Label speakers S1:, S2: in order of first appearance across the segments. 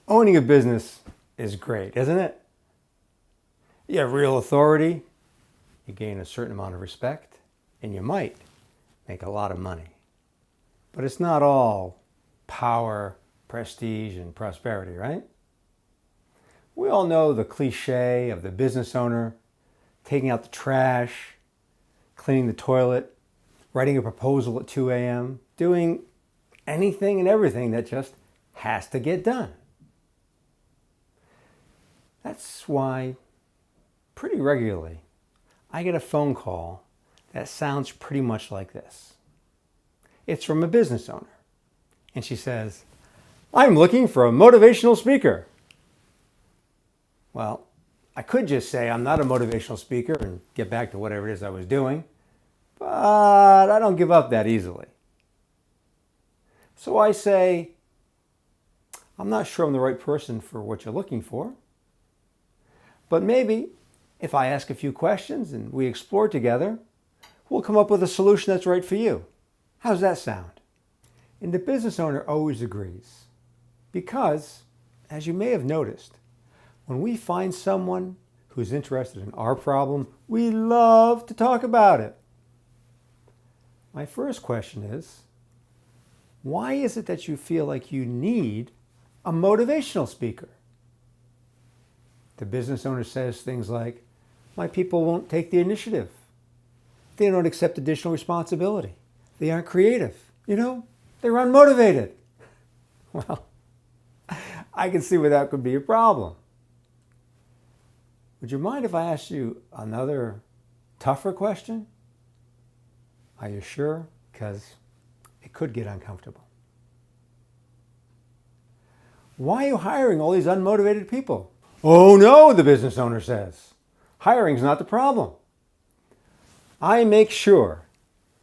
S1: Owning a business is great, isn't it? You have real authority, you gain a certain amount of respect, and you might make a lot of money. But it's not all power, prestige, and prosperity, right? We all know the cliche of the business owner taking out the trash, cleaning the toilet, writing a proposal at 2 a.m., doing anything and everything that just has to get done. That's why pretty regularly I get a phone call that sounds pretty much like this. It's from a business owner, and she says, "I'm looking for a motivational speaker." Well, I could just say I'm not a motivational speaker and get back to whatever it is I was doing, but I don't give up that easily. So I say, I'm not sure I'm the right person for what you're looking for, but maybe if I ask a few questions and we explore together, we'll come up with a solution that's right for you. How's that sound? And the business owner always agrees because, as you may have noticed, when we find someone who's interested in our problem, we love to talk about it. My first question is, why is it that you feel like you need a motivational speaker? The business owner says things like, my people won't take the initiative. They don't accept additional responsibility. They aren't creative. They're unmotivated. Well, I can see where that could be a problem. Would you mind if I asked you another tougher question? Are you sure? Because it could get uncomfortable. Why are you hiring all these unmotivated people? Oh no, the business owner says. Hiring's not the problem. I make sure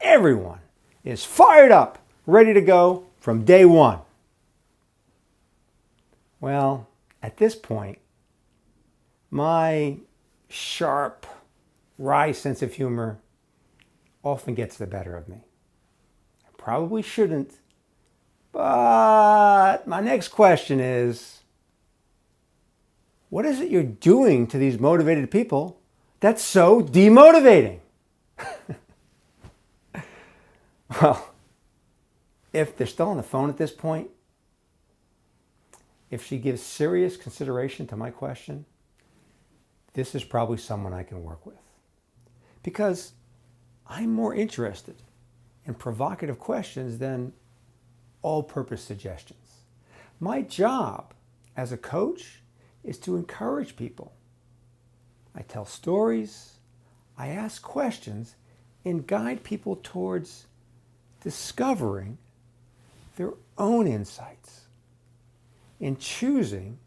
S1: everyone is fired up, ready to go from day one. Well, at this point, my sharp, wry sense of humor often gets the better of me. I probably shouldn't, but my next question is, what is it you're doing to these motivated people that's so demotivating? Well, if they're still on the phone at this point, if she gives serious consideration to my question, this is probably someone I can work with. Because I'm more interested in provocative questions than all-purpose suggestions. My job as a coach is to encourage people. I tell stories, I ask questions, and guide people towards discovering their own insights and choosing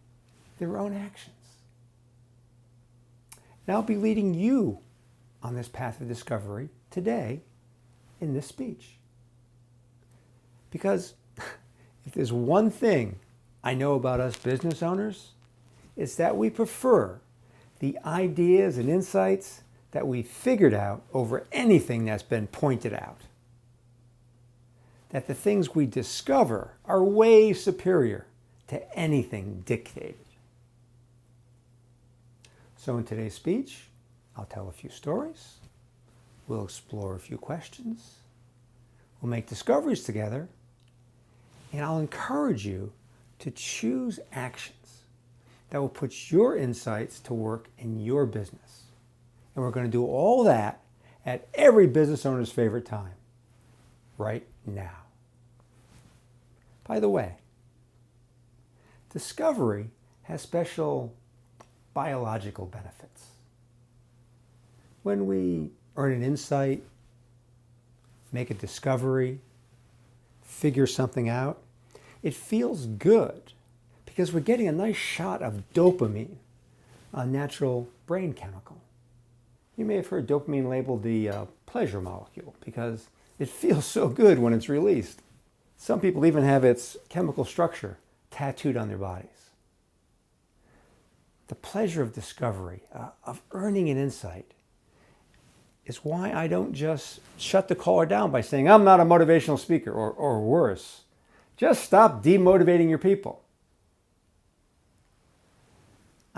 S1: their own actions. And I'll be leading you on this path of discovery today in this speech. Because if there's one thing I know about us business owners, it's that we prefer the ideas and insights that we figured out over anything that's been pointed out. That the things we discover are way superior to anything dictated. So in today's speech, I'll tell a few stories, we'll explore a few questions, we'll make discoveries together, and I'll encourage you to choose actions that will put your insights to work in your business. And we're going to do all that at every business owner's favorite time, right now. By the way, discovery has special biological benefits. When we earn an insight, make a discovery, figure something out, it feels good because we're getting a nice shot of dopamine, a natural brain chemical. You may have heard dopamine labeled the pleasure molecule because it feels so good when it's released. Some people even have its chemical structure tattooed on their bodies. The pleasure of discovery, of earning an insight, is why I don't just shut the caller down by saying, I'm not a motivational speaker, or worse. Just stop demotivating your people.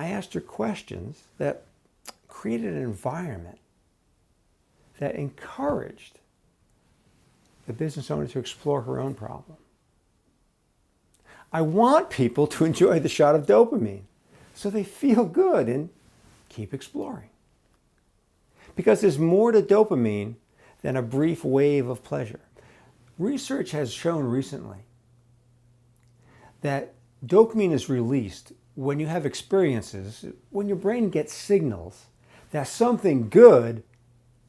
S1: I asked her questions that created an environment that encouraged the business owner to explore her own problem. I want people to enjoy the shot of dopamine so they feel good and keep exploring. Because there's more to dopamine than a brief wave of pleasure. Research has shown recently that dopamine is released when you have experiences, when your brain gets signals that something good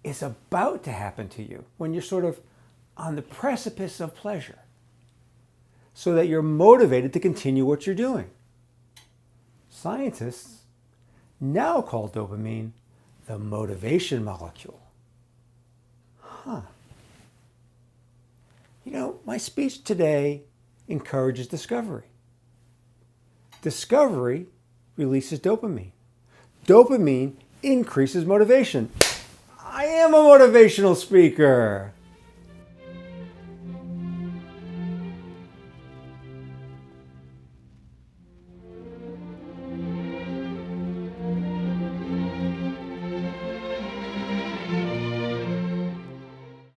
S1: is about to happen to you, when you're sort of on the precipice of pleasure, so that you're motivated to continue what you're doing. Scientists now call dopamine the motivation molecule. My speech today encourages discovery. Discovery releases dopamine. Dopamine increases motivation. I am a motivational speaker.